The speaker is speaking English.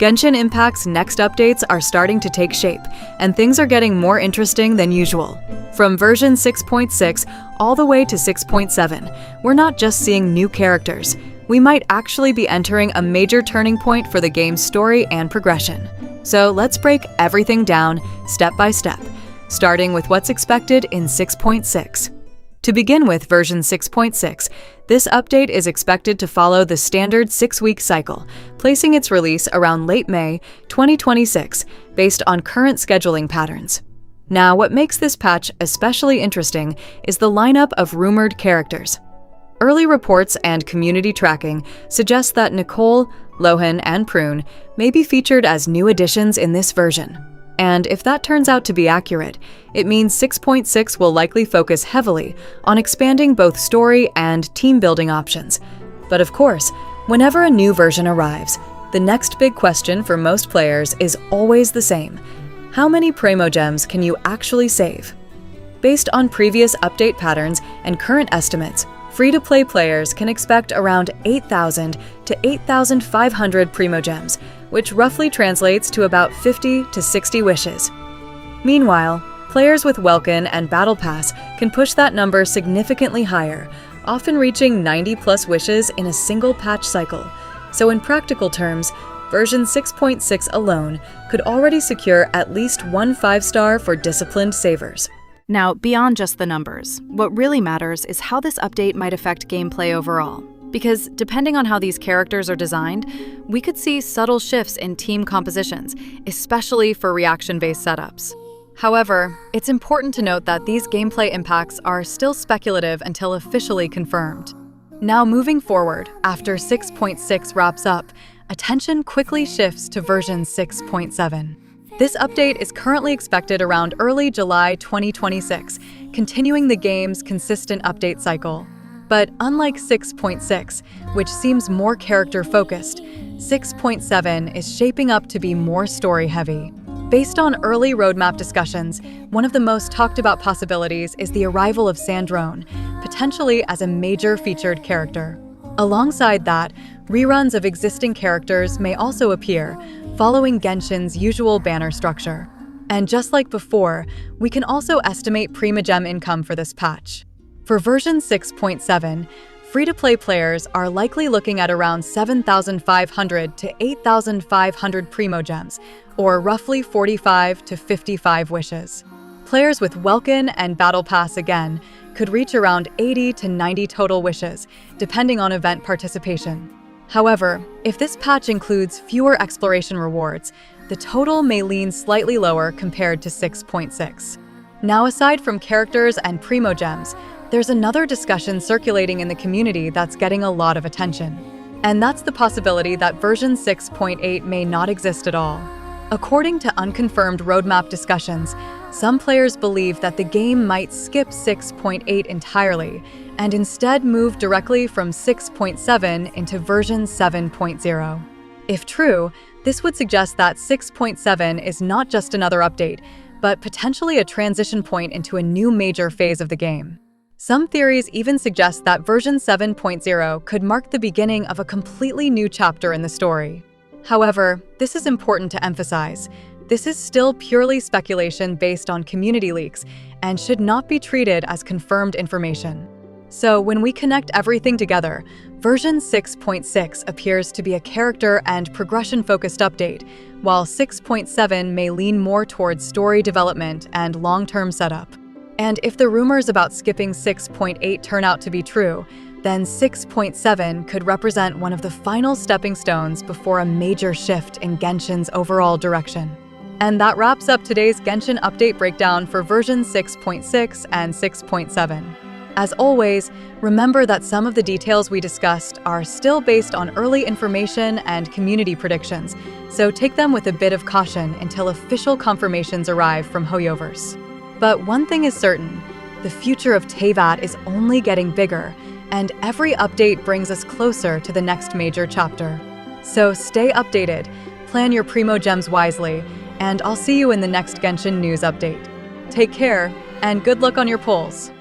Genshin Impact's next updates are starting to take shape, and things are getting more interesting than usual. From version 6.6 all the way to 6.7, we're not just seeing new characters. We might actually be entering a major turning point for the game's story and progression. So let's break everything down step by step, starting with what's expected in 6.6. To begin with version 6.6, this update is expected to follow the standard 6-week cycle, placing its release around late May 2026 based on current scheduling patterns. Now, what makes this patch especially interesting is the lineup of rumored characters. Early reports and community tracking suggest that Nicole, Lohan, and Prune may be featured as new additions in this version. And if that turns out to be accurate, it means 6.6 will likely focus heavily on expanding both story and team-building options. But of course, whenever a new version arrives, the next big question for most players is always the same. How many Primogems can you actually save? Based on previous update patterns and current estimates, free-to-play players can expect around 8,000 to 8,500 Primogems, which roughly translates to about 50 to 60 wishes. Meanwhile, players with Welkin and Battle Pass can push that number significantly higher, often reaching 90+ wishes in a single patch cycle. So in practical terms, version 6.6 alone could already secure at least one 5-star for disciplined savers. Now, beyond just the numbers, what really matters is how this update might affect gameplay overall. Because depending on how these characters are designed, we could see subtle shifts in team compositions, especially for reaction-based setups. However, it's important to note that these gameplay impacts are still speculative until officially confirmed. Now moving forward, after 6.6 wraps up, attention quickly shifts to version 6.7. This update is currently expected around early July 2026, continuing the game's consistent update cycle. But unlike 6.6, which seems more character-focused, 6.7 is shaping up to be more story-heavy. Based on early roadmap discussions, one of the most talked-about possibilities is the arrival of Sandrone, potentially as a major featured character. Alongside that, reruns of existing characters may also appear, following Genshin's usual banner structure. And just like before, we can also estimate Primogem income for this patch. For version 6.7, free-to-play players are likely looking at around 7,500 to 8,500 Primogems, or roughly 45 to 55 wishes. Players with Welkin and Battle Pass again could reach around 80 to 90 total wishes, depending on event participation. However, if this patch includes fewer exploration rewards, the total may lean slightly lower compared to 6.6. Now, aside from characters and Primogems, there's another discussion circulating in the community that's getting a lot of attention. And that's the possibility that version 6.8 may not exist at all. According to unconfirmed roadmap discussions, some players believe that the game might skip 6.8 entirely and instead move directly from 6.7 into version 7.0. If true, this would suggest that 6.7 is not just another update, but potentially a transition point into a new major phase of the game. Some theories even suggest that version 7.0 could mark the beginning of a completely new chapter in the story. However, this is important to emphasize. This is still purely speculation based on community leaks and should not be treated as confirmed information. So when we connect everything together, version 6.6 appears to be a character and progression-focused update, while 6.7 may lean more towards story development and long-term setup. And if the rumors about skipping 6.8 turn out to be true, then 6.7 could represent one of the final stepping stones before a major shift in Genshin's overall direction. And that wraps up today's Genshin update breakdown for version 6.6 and 6.7. As always, remember that some of the details we discussed are still based on early information and community predictions, so take them with a bit of caution until official confirmations arrive from HoYoverse. But one thing is certain, the future of Teyvat is only getting bigger, and every update brings us closer to the next major chapter. So stay updated, plan your Primogems wisely, and I'll see you in the next Genshin news update. Take care, and good luck on your polls!